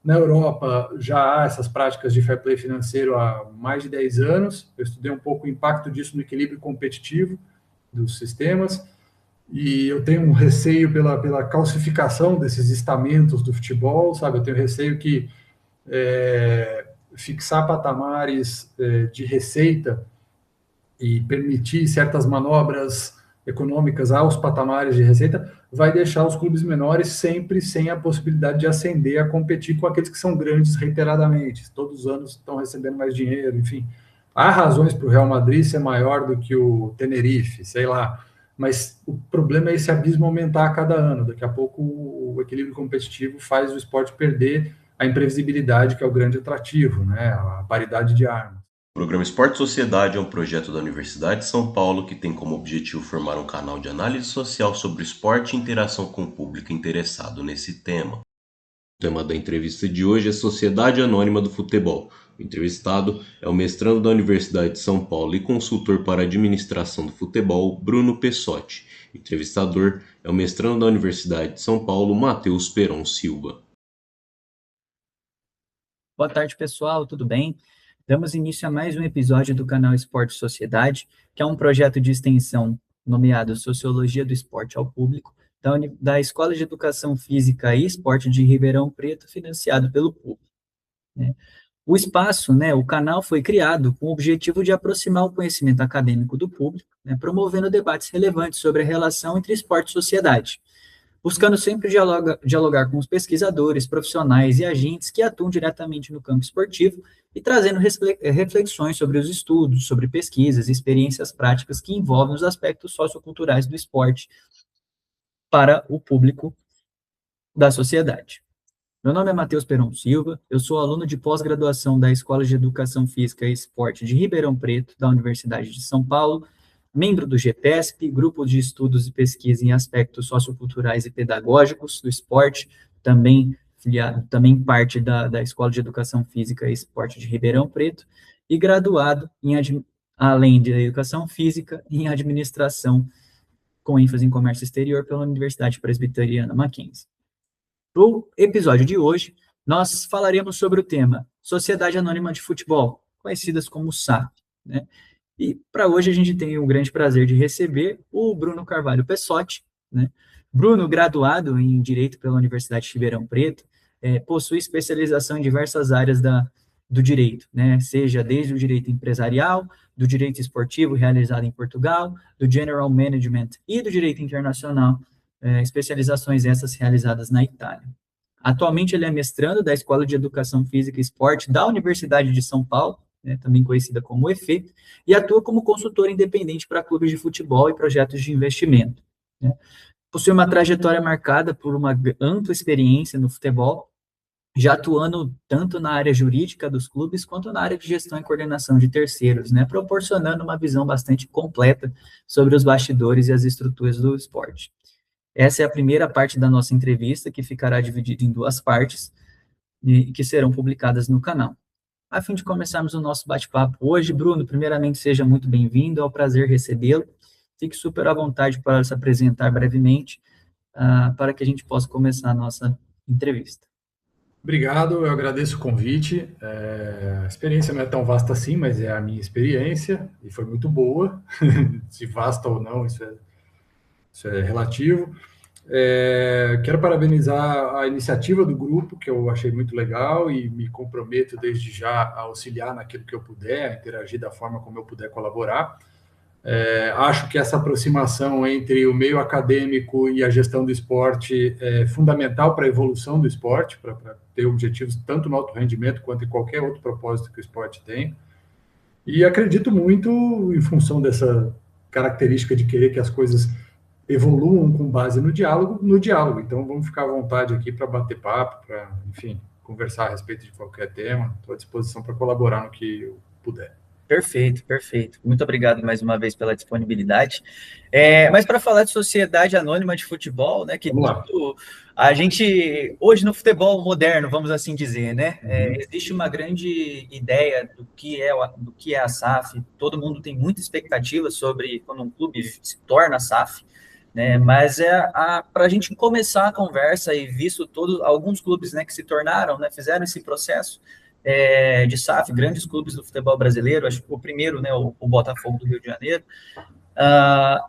Na Europa já há essas práticas de fair play financeiro há mais de 10 anos. Eu estudei um pouco o impacto disso no equilíbrio competitivo dos sistemas, e eu tenho um receio pela calcificação desses estamentos do futebol, sabe? Eu tenho receio que fixar patamares de receita e permitir certas manobras econômicas aos patamares de receita vai deixar os clubes menores sempre sem a possibilidade de ascender a competir com aqueles que são grandes reiteradamente. Todos os anos estão recebendo mais dinheiro, enfim. Há razões para o Real Madrid ser maior do que o Tenerife, sei lá. Mas o problema é esse abismo aumentar a cada ano. Daqui a pouco o equilíbrio competitivo faz o esporte perder a imprevisibilidade, que é o grande atrativo, né? A paridade de armas. O programa Esporte Sociedade é um projeto da Universidade de São Paulo que tem como objetivo formar um canal de análise social sobre esporte e interação com o público interessado nesse tema. O tema da entrevista de hoje é Sociedade Anônima do Futebol. O entrevistado é o mestrando da Universidade de São Paulo e consultor para a administração do futebol, Bruno Pessotti. O entrevistador é o mestrando da Universidade de São Paulo, Matheus Peron Silva. Boa tarde, pessoal, tudo bem? Damos início a mais um episódio do canal Esporte Sociedade, que é um projeto de extensão nomeado Sociologia do Esporte ao Público, da Escola de Educação Física e Esporte de Ribeirão Preto, financiado pelo público. Né? O espaço, o canal foi criado com o objetivo de aproximar o conhecimento acadêmico do público, promovendo debates relevantes sobre a relação entre esporte e sociedade, buscando sempre dialogar com os pesquisadores, profissionais e agentes que atuam diretamente no campo esportivo e trazendo reflexões sobre os estudos, sobre pesquisas e experiências práticas que envolvem os aspectos socioculturais do esporte para o público da sociedade. Meu nome é Matheus Peron Silva, eu sou aluno de pós-graduação da Escola de Educação Física e Esporte de Ribeirão Preto, da Universidade de São Paulo, membro do GPESP, Grupo de Estudos e Pesquisa em Aspectos Socioculturais e Pedagógicos do Esporte, também parte da Escola de Educação Física e Esporte de Ribeirão Preto, e graduado, além de Educação Física, em Administração, com ênfase em Comércio Exterior, pela Universidade Presbiteriana Mackenzie. No episódio de hoje, nós falaremos sobre o tema Sociedade Anônima de Futebol, conhecidas como SAF, né? E para hoje a gente tem o grande prazer de receber o Bruno Carvalho Pessotti, né? Bruno, graduado em Direito pela Universidade de Ribeirão Preto, possui especialização em diversas áreas do direito, né? Seja desde o direito empresarial, do direito esportivo realizado em Portugal, do general management e do direito internacional, especializações essas realizadas na Itália. Atualmente ele é mestrando da Escola de Educação Física e Esporte da Universidade de São Paulo, também conhecida como EFE, e atua como consultor independente para clubes de futebol e projetos de investimento. Né? Possui uma trajetória marcada por uma ampla experiência no futebol, já atuando tanto na área jurídica dos clubes, quanto na área de gestão e coordenação de terceiros, proporcionando uma visão bastante completa sobre os bastidores e as estruturas do esporte. Essa é a primeira parte da nossa entrevista, que ficará dividida em duas partes, e que serão publicadas no canal. A fim de começarmos o nosso bate-papo hoje, Bruno, primeiramente seja muito bem-vindo, é um prazer recebê-lo. Fique super à vontade para se apresentar brevemente, para que a gente possa começar a nossa entrevista. Obrigado, eu agradeço o convite. A experiência não é tão vasta assim, mas é a minha experiência, e foi muito boa. Se vasta ou não, isso é relativo. Quero parabenizar a iniciativa do grupo, que eu achei muito legal, e me comprometo desde já a auxiliar naquilo que eu puder, a interagir da forma como eu puder colaborar. Acho que essa aproximação entre o meio acadêmico e a gestão do esporte é fundamental para a evolução do esporte, para ter objetivos tanto no alto rendimento quanto em qualquer outro propósito que o esporte tem. E acredito muito em função dessa característica de querer que as coisas evoluam com base no diálogo. Então, vamos ficar à vontade aqui para bater papo, para, enfim, conversar a respeito de qualquer tema. Estou à disposição para colaborar no que eu puder. Perfeito. Muito obrigado mais uma vez pela disponibilidade. Mas para falar de sociedade anônima de futebol, que a gente, hoje no futebol moderno, vamos assim dizer, existe uma grande ideia do que é a SAF. Todo mundo tem muita expectativa sobre quando um clube se torna SAF. né? Mas para a gente começar a conversa e visto todos alguns clubes, né, que se tornaram, né, fizeram esse processo de SAF, grandes clubes do futebol brasileiro, acho que o primeiro, né, o Botafogo do Rio de Janeiro.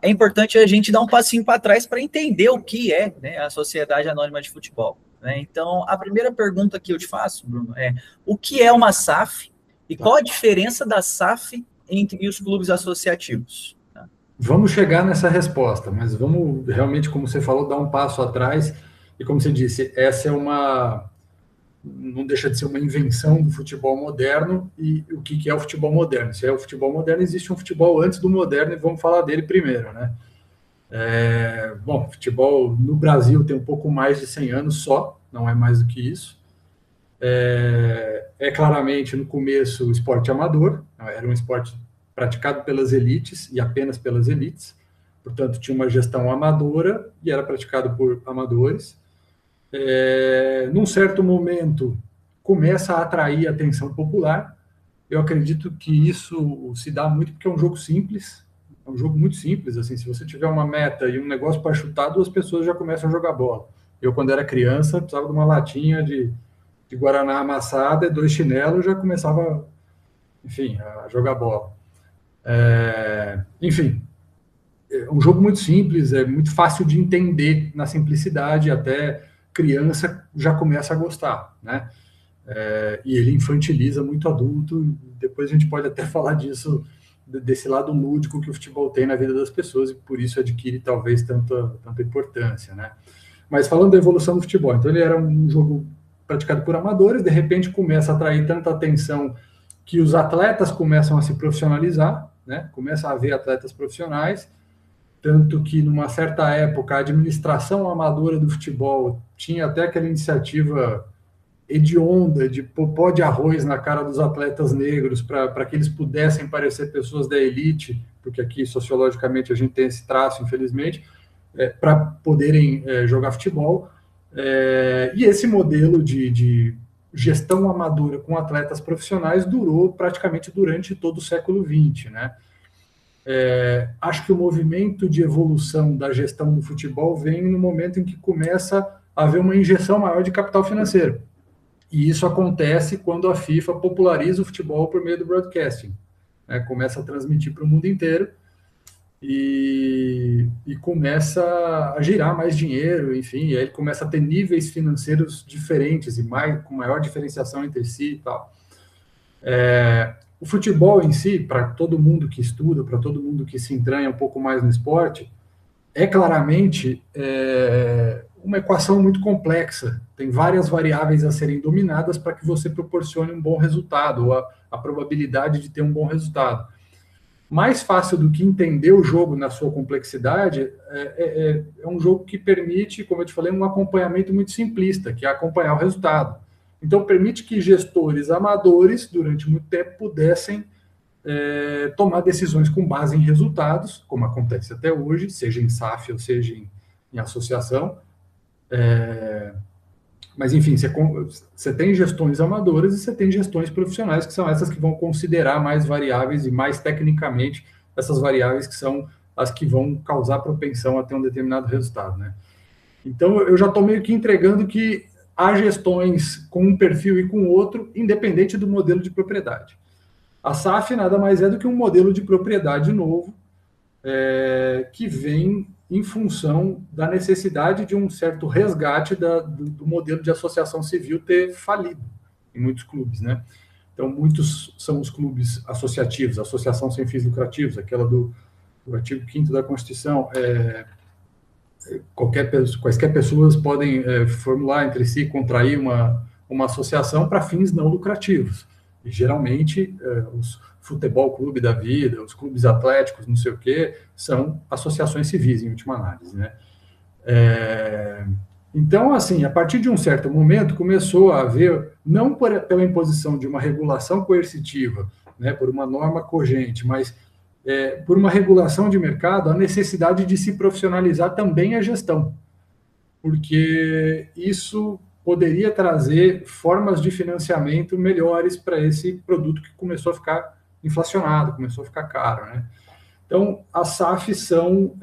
É importante a gente dar um passinho para trás para entender o que é, né, a Sociedade Anônima de Futebol, né? Então, a primeira pergunta que eu te faço, Bruno, é o que é uma SAF e qual a diferença da SAF entre os clubes associativos? Vamos chegar nessa resposta, mas vamos realmente, como você falou, dar um passo atrás. E como você disse, essa é não deixa de ser uma invenção do futebol moderno. E o que é o futebol moderno? Se é o futebol moderno, existe um futebol antes do moderno e vamos falar dele primeiro, né? Bom, futebol no Brasil tem um pouco mais de 100 anos só, não é mais do que isso. Claramente, no começo, o esporte amador, era um esporte praticado pelas elites e apenas pelas elites, portanto, tinha uma gestão amadora e era praticado por amadores. Num certo momento, começa a atrair a atenção popular. Eu acredito que isso se dá muito porque é um jogo simples, é um jogo muito simples. Assim, se você tiver uma meta e um negócio para chutar, 2 pessoas já começam a jogar bola. Eu, quando era criança, precisava de uma latinha de guaraná amassada e 2 chinelos, já começava, enfim, a jogar bola. Enfim, é um jogo muito simples, é muito fácil de entender na simplicidade, até criança já começa a gostar, né? E ele infantiliza muito adulto, depois a gente pode até falar disso, desse lado lúdico que o futebol tem na vida das pessoas, e por isso adquire talvez tanta importância, né? Mas falando da evolução do futebol, então ele era um jogo praticado por amadores, de repente começa a atrair tanta atenção que os atletas começam a se profissionalizar, né? Começa a haver atletas profissionais, tanto que numa certa época a administração amadora do futebol tinha até aquela iniciativa hedionda de pôr pó de arroz na cara dos atletas negros para que eles pudessem parecer pessoas da elite, porque aqui sociologicamente a gente tem esse traço, infelizmente, para poderem jogar futebol. E esse modelo de gestão amadora com atletas profissionais durou praticamente durante todo o século XX, né? Acho que o movimento de evolução da gestão do futebol vem no momento em que começa a haver uma injeção maior de capital financeiro. E isso acontece quando a FIFA populariza o futebol por meio do broadcasting, né? Começa a transmitir para o mundo inteiro e começa a girar mais dinheiro, enfim, e aí ele começa a ter níveis financeiros diferentes e com maior diferenciação entre si e tal. O futebol em si, para todo mundo que estuda, para todo mundo que se entranha um pouco mais no esporte, é claramente uma equação muito complexa. Tem várias variáveis a serem dominadas para que você proporcione um bom resultado, ou a probabilidade de ter um bom resultado. Mais fácil do que entender o jogo na sua complexidade é um jogo que permite, como eu te falei, um acompanhamento muito simplista, que é acompanhar o resultado. Então, permite que gestores amadores, durante muito tempo, pudessem tomar decisões com base em resultados, como acontece até hoje, seja em SAF ou seja em associação. Mas, enfim, você tem gestões amadoras e você tem gestões profissionais, que são essas que vão considerar mais variáveis e mais tecnicamente essas variáveis que são as que vão causar propensão a ter um determinado resultado, né? Então, eu já estou meio que entregando que há gestões com um perfil e com outro, independente do modelo de propriedade. A SAF nada mais é do que um modelo de propriedade novo, que vem em função da necessidade de um certo resgate do modelo de associação civil ter falido em muitos clubes, né? Então, muitos são os clubes associativos, associação sem fins lucrativos, aquela do artigo 5º da Constituição. Quaisquer pessoas podem formular entre si, contrair uma associação para fins não lucrativos. E, geralmente, os futebol clube da vida, os clubes atléticos, não sei o quê, são associações civis, em última análise, né? Então, assim, a partir de um certo momento, começou a haver, não pela imposição de uma regulação coercitiva, né, por uma norma cogente, mas por uma regulação de mercado, a necessidade de se profissionalizar também a gestão, porque isso poderia trazer formas de financiamento melhores para esse produto que começou a ficar inflacionado, começou a ficar caro, né? Então, as SAFs são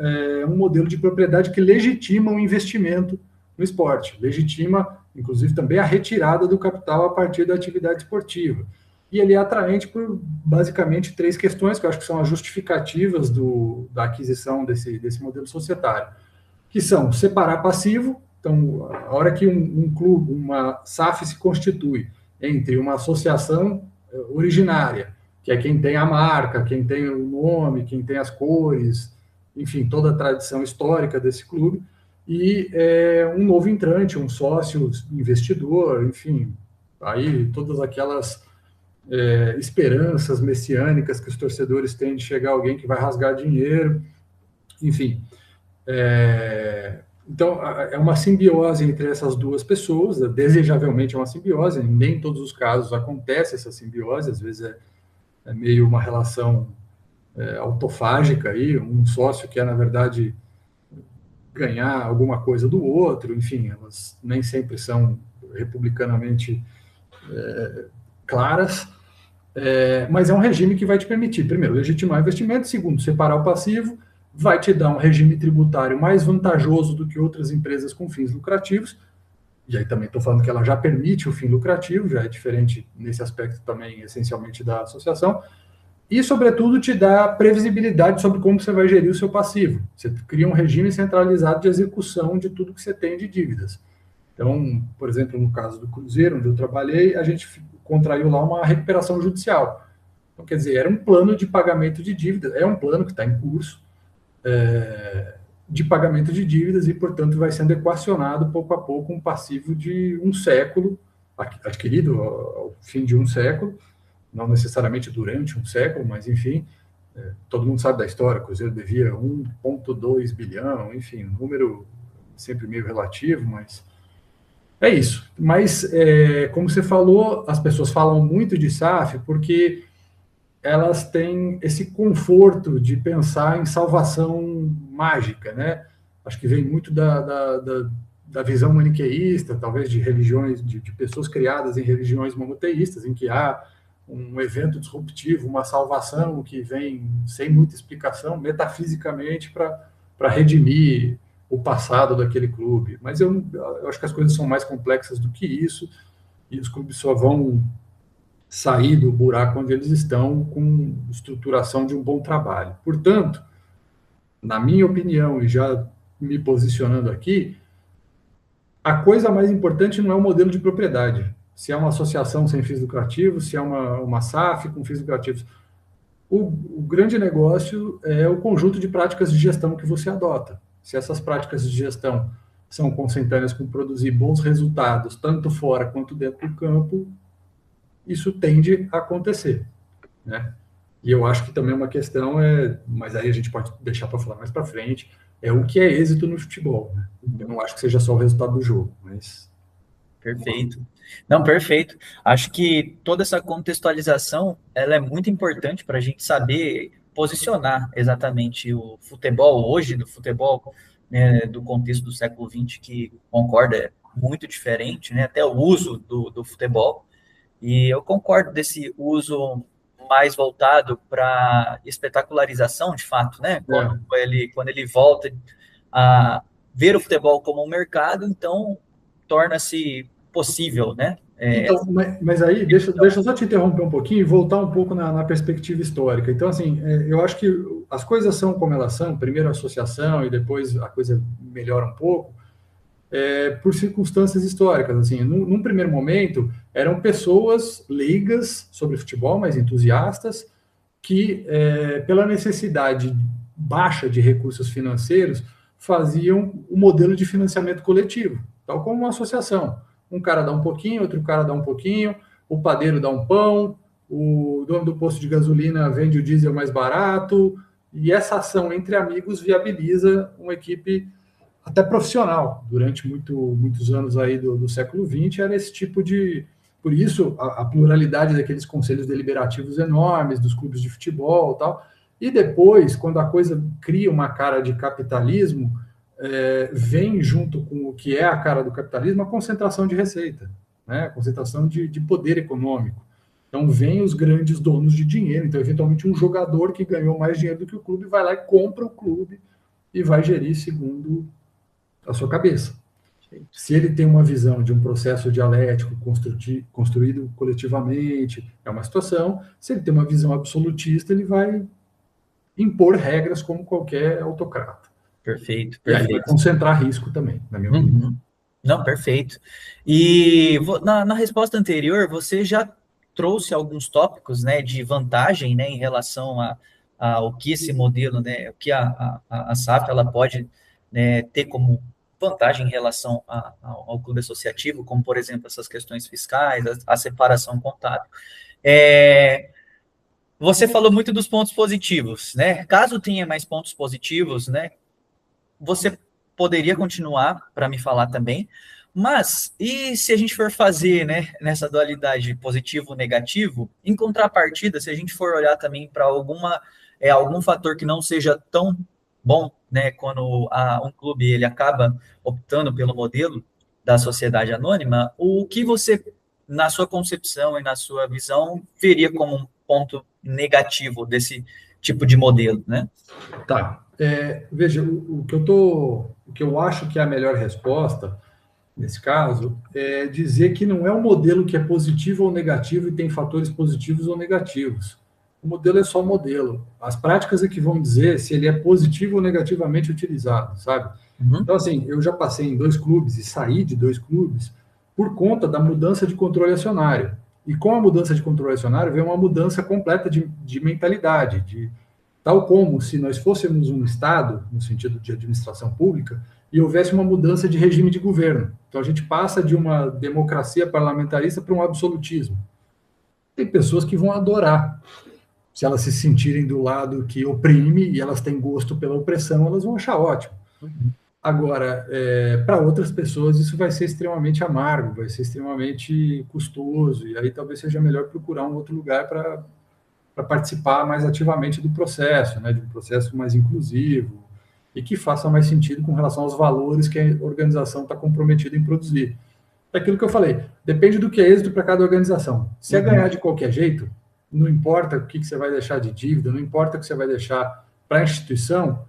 um modelo de propriedade que legitima o investimento no esporte, legitima, inclusive, também a retirada do capital a partir da atividade esportiva. E ele é atraente por, basicamente, 3 questões, que eu acho que são as justificativas da aquisição desse modelo societário, que são separar passivo. Então, a hora que um clube, uma SAF se constitui entre uma associação originária, que é quem tem a marca, quem tem o nome, quem tem as cores, enfim, toda a tradição histórica desse clube, e um novo entrante, um sócio investidor, enfim, aí todas aquelas esperanças messiânicas que os torcedores têm de chegar alguém que vai rasgar dinheiro, enfim. Então, é uma simbiose entre essas duas pessoas, desejavelmente é uma simbiose, nem em todos os casos acontece essa simbiose, às vezes é meio uma relação autofágica aí, um sócio quer, na verdade, ganhar alguma coisa do outro, enfim, elas nem sempre são republicanamente claras, mas é um regime que vai te permitir, primeiro, legitimar investimento, segundo, separar o passivo, vai te dar um regime tributário mais vantajoso do que outras empresas com fins lucrativos, e aí também estou falando que ela já permite o fim lucrativo, já é diferente nesse aspecto também, essencialmente, da associação, e, sobretudo, te dá previsibilidade sobre como você vai gerir o seu passivo. Você cria um regime centralizado de execução de tudo que você tem de dívidas. Então, por exemplo, no caso do Cruzeiro, onde eu trabalhei, a gente contraiu lá uma recuperação judicial. Então, quer dizer, era um plano de pagamento de dívidas, é um plano que está em curso, de pagamento de dívidas e, portanto, vai sendo equacionado pouco a pouco um passivo de um século, adquirido ao fim de um século, não necessariamente durante um século, mas, enfim, todo mundo sabe da história, o Cruzeiro devia 1,2 bilhão, enfim, um número sempre meio relativo, mas é isso. Mas, como você falou, as pessoas falam muito de SAF porque elas têm esse conforto de pensar em salvação mágica, né? Acho que vem muito da visão maniqueísta, talvez de religiões, de pessoas criadas em religiões monoteístas, em que há um evento disruptivo, uma salvação que vem sem muita explicação, metafisicamente, para redimir o passado daquele clube. Mas eu acho que as coisas são mais complexas do que isso, e os clubes só vão sair do buraco onde eles estão com estruturação de um bom trabalho. Portanto, na minha opinião, e já me posicionando aqui, a coisa mais importante não é o modelo de propriedade. Se é uma associação sem fins lucrativos, se é uma SAF com fins lucrativos. O grande negócio é o conjunto de práticas de gestão que você adota. Se essas práticas de gestão são consentâneas com produzir bons resultados, tanto fora quanto dentro do campo, isso tende a acontecer, né? E eu acho que também uma questão mas aí a gente pode deixar para falar mais para frente, é o que é êxito no futebol, né? Eu não acho que seja só o resultado do jogo, mas... Perfeito. Não, perfeito. Acho que toda essa contextualização, ela é muito importante para a gente saber posicionar exatamente o futebol hoje, do futebol, né, do contexto do século XX, que concorda, é muito diferente, né, até o uso do futebol. E eu concordo desse uso mais voltado para espetacularização, de fato, né? Quando ele volta a ver o futebol como um mercado, então torna-se possível, né? Então, mas aí, deixa eu só te interromper um pouquinho e voltar um pouco na perspectiva histórica. Então, assim, eu acho que as coisas são como elas são, primeiro a associação e depois a coisa melhora um pouco, por circunstâncias históricas. Assim, num primeiro momento, eram pessoas leigas sobre futebol, mas entusiastas, que, pela necessidade baixa de recursos financeiros, faziam o modelo de financiamento coletivo, tal como uma associação. Um cara dá um pouquinho, outro cara dá um pouquinho, o padeiro dá um pão, o dono do posto de gasolina vende o diesel mais barato, e essa ação entre amigos viabiliza uma equipe até profissional. Durante muitos anos aí do século XX, era esse tipo de... Por isso, a pluralidade daqueles conselhos deliberativos enormes, dos clubes de futebol e tal. E depois, quando a coisa cria uma cara de capitalismo, vem junto com o que é a cara do capitalismo a concentração de receita, né? A concentração de poder econômico. Então, vem os grandes donos de dinheiro. Então, eventualmente, um jogador que ganhou mais dinheiro do que o clube vai lá e compra o clube e vai gerir segundo a sua cabeça. Se ele tem uma visão de um processo dialético construído coletivamente, é uma situação. Se ele tem uma visão absolutista, ele vai impor regras como qualquer autocrata. Perfeito, E aí vai perfeito. concentrar risco também, na minha opinião. Uhum. Não, perfeito. E na resposta anterior, você já trouxe alguns tópicos, né, de vantagem, né, em relação ao que esse modelo, né, o que a SAF ela pode, né, ter como vantagem em relação ao clube associativo, como, por exemplo, essas questões fiscais, a separação contábil. Você falou muito dos pontos positivos, né? Caso tenha mais pontos positivos, né, você poderia continuar para me falar também, mas e se a gente for fazer, né, nessa dualidade positivo-negativo, em contrapartida, se a gente for olhar também para algum fator que não seja tão bom, né, quando um clube ele acaba optando pelo modelo da sociedade anônima, o que você, na sua concepção e na sua visão, veria como um ponto negativo desse tipo de modelo, né? Tá. Veja, o que eu acho que é a melhor resposta nesse caso é dizer que não é um modelo que é positivo ou negativo e tem fatores positivos ou negativos. O modelo é só um modelo. As práticas é que vão dizer se ele é positivo ou negativamente utilizado, sabe? Uhum. Então, assim, eu já passei em 2 clubes e saí de 2 clubes por conta da mudança de controle acionário. E com a mudança de controle acionário veio uma mudança completa de mentalidade, tal como se nós fôssemos um Estado, no sentido de administração pública, e houvesse uma mudança de regime de governo. Então, a gente passa de uma democracia parlamentarista para um absolutismo. Tem pessoas que vão adorar. Se elas se sentirem do lado que oprime e elas têm gosto pela opressão, elas vão achar ótimo. Agora, para outras pessoas, isso vai ser extremamente amargo, vai ser extremamente custoso, e aí talvez seja melhor procurar um outro lugar para participar mais ativamente do processo, né, de um processo mais inclusivo e que faça mais sentido com relação aos valores que a organização está comprometida em produzir. É aquilo que eu falei, depende do que é êxito para cada organização. Se é ganhar de qualquer jeito, não importa o que você vai deixar de dívida, não importa o que você vai deixar para a instituição,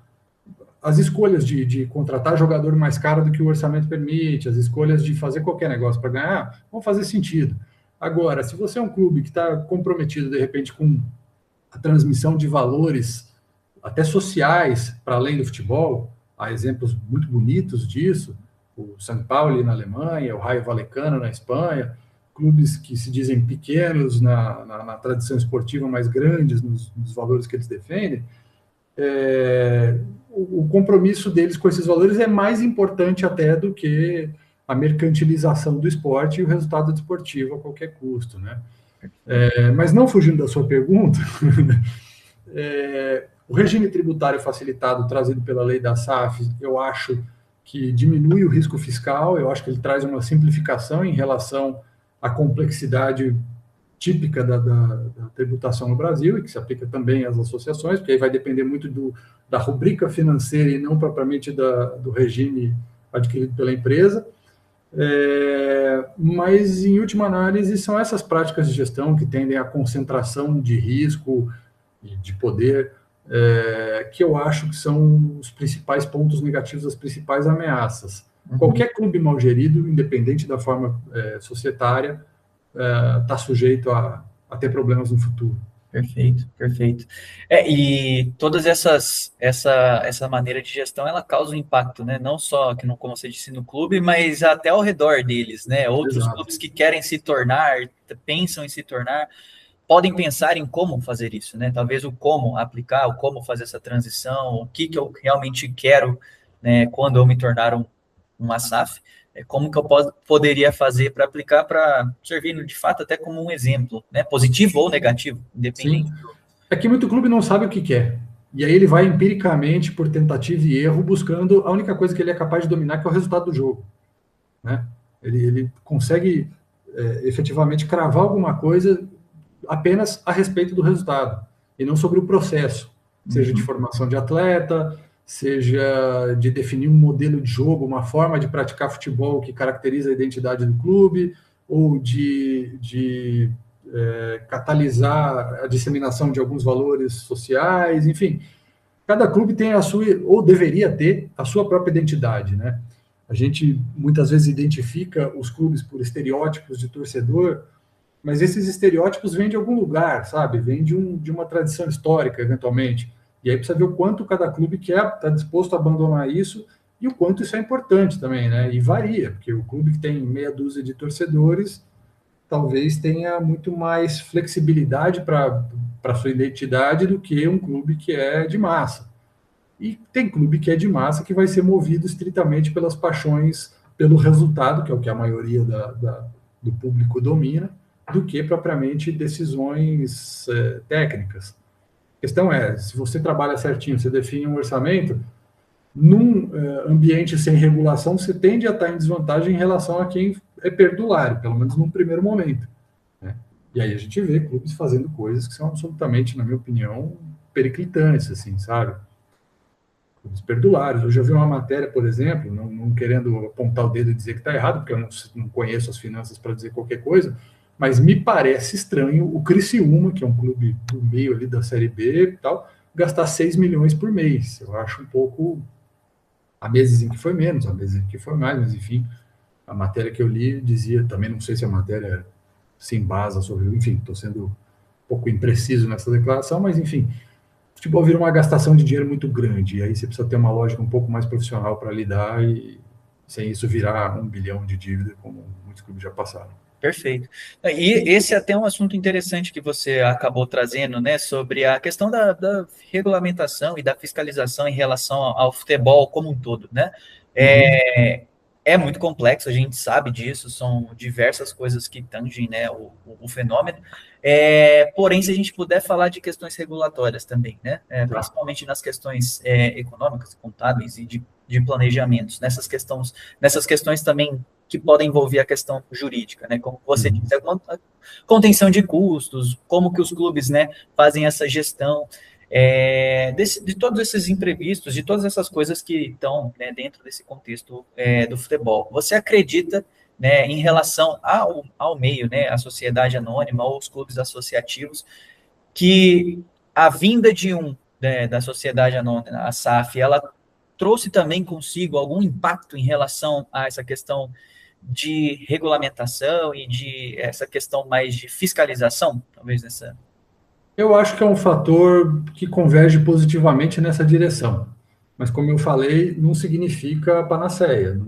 as escolhas de contratar jogador mais caro do que o orçamento permite, as escolhas de fazer qualquer negócio para ganhar, vão fazer sentido. Agora, se você é um clube que está comprometido, de repente, com a transmissão de valores até sociais para além do futebol, há exemplos muito bonitos disso, o São Paulo na Alemanha, o Raio Vallecano na Espanha, clubes que se dizem pequenos na tradição esportiva, mas grandes nos valores que eles defendem, o compromisso deles com esses valores é mais importante até do que a mercantilização do esporte e o resultado desportivo a qualquer custo, né? Mas não fugindo da sua pergunta, o regime tributário facilitado trazido pela lei da SAF, eu acho que diminui o risco fiscal, eu acho que ele traz uma simplificação em relação à complexidade típica da tributação no Brasil e que se aplica também às associações, porque aí vai depender muito da rubrica financeira e não propriamente do regime adquirido pela empresa. Mas, em última análise, são essas práticas de gestão que tendem à concentração de risco e de poder, que eu acho que são os principais pontos negativos, as principais ameaças. Qualquer clube mal gerido, independente da forma societária, está sujeito a ter problemas no futuro. Perfeito, perfeito. E todas essa maneira de gestão, ela causa um impacto, né? Não só, como você disse, no clube, mas até ao redor deles, né? Outros Exato. clubes que querem se tornar, pensam em se tornar, podem pensar em como fazer isso, né? Talvez o como aplicar, o como fazer essa transição, o que eu realmente quero, né, quando eu me tornar uma SAF, como que eu poderia fazer para aplicar para servir de fato até como um exemplo, né? Positivo ou negativo, independente. Sim. É que muito clube não sabe o que quer. E aí ele vai empiricamente, por tentativa e erro, buscando a única coisa que ele é capaz de dominar, que é o resultado do jogo. Né? Ele consegue efetivamente cravar alguma coisa apenas a respeito do resultado, e não sobre o processo, seja de formação de atleta, seja de definir um modelo de jogo, uma forma de praticar futebol que caracteriza a identidade do clube, ou de catalisar a disseminação de alguns valores sociais, enfim. Cada clube tem a sua, ou deveria ter, a sua própria identidade, né? A gente muitas vezes identifica os clubes por estereótipos de torcedor, mas esses estereótipos vêm de algum lugar, sabe? Vêm de uma tradição histórica, eventualmente. E aí precisa ver o quanto cada clube está disposto a abandonar isso e o quanto isso é importante também, né? E varia, porque o clube que tem meia dúzia de torcedores talvez tenha muito mais flexibilidade para sua identidade do que um clube que é de massa. E tem clube que é de massa que vai ser movido estritamente pelas paixões, pelo resultado, que é o que a maioria do público domina, do que propriamente decisões técnicas. A questão é, se você trabalha certinho, você define um orçamento, num ambiente sem regulação, você tende a estar em desvantagem em relação a quem é perdulário, pelo menos num primeiro momento, né? E aí a gente vê clubes fazendo coisas que são absolutamente, na minha opinião, periclitantes, assim, sabe? Clubes perdulários. Hoje eu vi uma matéria, por exemplo, não querendo apontar o dedo e dizer que está errado, porque eu não conheço as finanças para dizer qualquer coisa, mas me parece estranho o Criciúma, que é um clube do meio ali da Série B e tal, gastar 6 milhões por mês. Eu acho um pouco... Há meses em que foi menos, há meses em que foi mais, mas enfim, a matéria que eu li dizia, também não sei se a matéria se embasa sobre, enfim, estou sendo um pouco impreciso nessa declaração, mas enfim, futebol vira uma gastação de dinheiro muito grande, e aí você precisa ter uma lógica um pouco mais profissional para lidar e sem isso virar 1 bilhão de dívida, como muitos clubes já passaram. Perfeito. E esse é até um assunto interessante que você acabou trazendo, né, sobre a questão da regulamentação e da fiscalização em relação ao futebol como um todo, né? É muito complexo, a gente sabe disso, são diversas coisas que tangem, né, o fenômeno. Porém, se a gente puder falar de questões regulatórias também, né, principalmente nas questões econômicas, contábeis e de planejamentos, nessas questões também que podem envolver a questão jurídica, né? Como você disse, a contenção de custos, como que os clubes, né, fazem essa gestão de todos esses imprevistos, de todas essas coisas que estão, né, dentro desse contexto do futebol. Você acredita, né, em relação ao meio, né, a sociedade anônima ou os clubes associativos, que a vinda da sociedade anônima, a SAF, ela trouxe também consigo algum impacto em relação a essa questão de regulamentação e de essa questão mais de fiscalização, talvez nessa... Eu acho que é um fator que converge positivamente nessa direção, mas como eu falei, não significa panaceia,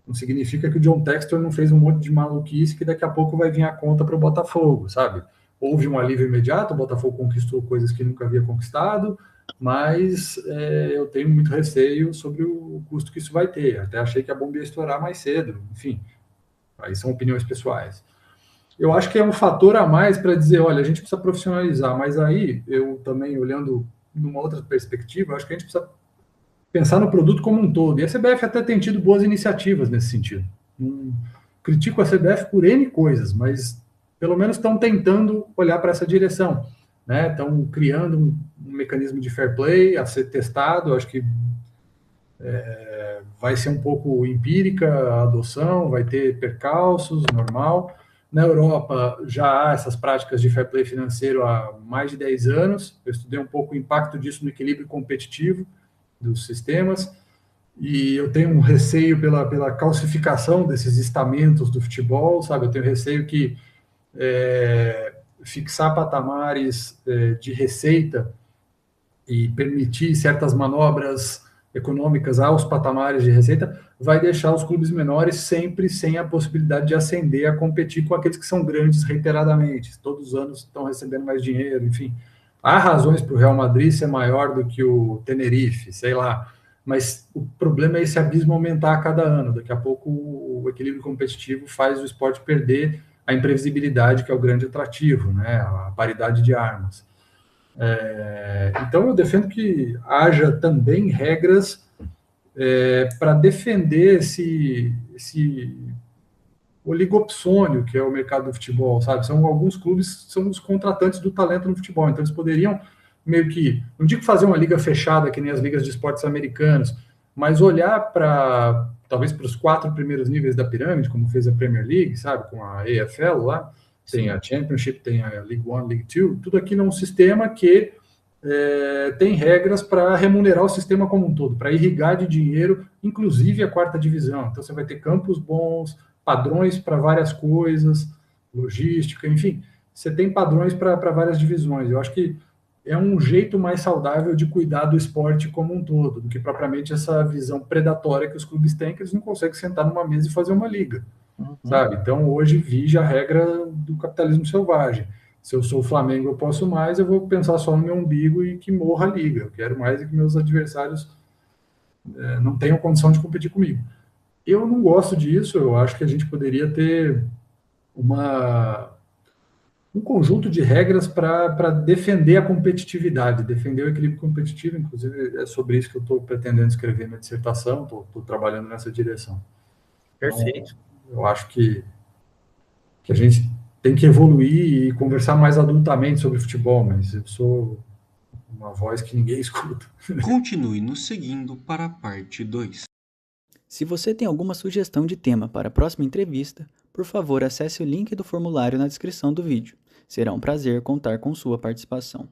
não significa que o John Textor não fez um monte de maluquice que daqui a pouco vai vir a conta para o Botafogo, sabe? Houve um alívio imediato, o Botafogo conquistou coisas que nunca havia conquistado, mas eu tenho muito receio sobre o custo que isso vai ter. Até achei que a bomba ia estourar mais cedo, enfim, aí são opiniões pessoais. Eu acho que é um fator a mais para dizer, olha, a gente precisa profissionalizar, mas aí, eu também, olhando numa outra perspectiva, acho que a gente precisa pensar no produto como um todo. E a CBF até tem tido boas iniciativas nesse sentido. Critico a CBF por N coisas, mas pelo menos estão tentando olhar para essa direção, né? Estão criando um mecanismo de fair play a ser testado, acho que vai ser um pouco empírica a adoção, vai ter percalços, normal. Na Europa já há essas práticas de fair play financeiro há mais de 10 anos, eu estudei um pouco o impacto disso no equilíbrio competitivo dos sistemas, e eu tenho um receio pela calcificação desses estamentos do futebol, sabe? Eu tenho receio que fixar patamares de receita e permitir certas manobras econômicas aos patamares de receita vai deixar os clubes menores sempre sem a possibilidade de ascender a competir com aqueles que são grandes reiteradamente. Todos os anos estão recebendo mais dinheiro, enfim. Há razões para o Real Madrid ser maior do que o Tenerife, sei lá. Mas o problema é esse abismo aumentar a cada ano. Daqui a pouco o equilíbrio competitivo faz o esporte perder a imprevisibilidade, que é o grande atrativo, né? A paridade de armas. Então eu defendo que haja também regras para defender esse oligopsônio que é o mercado do futebol, sabe? São alguns clubes que são os contratantes do talento no futebol, então eles poderiam meio que, não digo fazer uma liga fechada que nem as ligas de esportes americanos, mas olhar talvez para os 4 primeiros níveis da pirâmide, como fez a Premier League, sabe? Com a EFL lá, tem a Championship, tem a League One, League Two, tudo aquilo é um sistema que tem regras para remunerar o sistema como um todo, para irrigar de dinheiro, inclusive a quarta divisão. Então você vai ter campos bons, padrões para várias coisas, logística, enfim, você tem padrões para várias divisões. Eu acho que é um jeito mais saudável de cuidar do esporte como um todo, do que propriamente essa visão predatória que os clubes têm, que eles não conseguem sentar numa mesa e fazer uma liga, sabe? Então, hoje vige a regra do capitalismo selvagem. Se eu sou o Flamengo, eu posso mais, eu vou pensar só no meu umbigo e que morra a liga. Eu quero mais que meus adversários não tenham condição de competir comigo. Eu não gosto disso, eu acho que a gente poderia ter um conjunto de regras para defender a competitividade, defender o equilíbrio competitivo. Inclusive, é sobre isso que eu estou pretendendo escrever minha dissertação, estou trabalhando nessa direção. Perfeito. Então, eu acho que a gente tem que evoluir e conversar mais adultamente sobre futebol, mas eu sou uma voz que ninguém escuta. Continue nos seguindo para a parte 2. Se você tem alguma sugestão de tema para a próxima entrevista, por favor acesse o link do formulário na descrição do vídeo. Será um prazer contar com sua participação.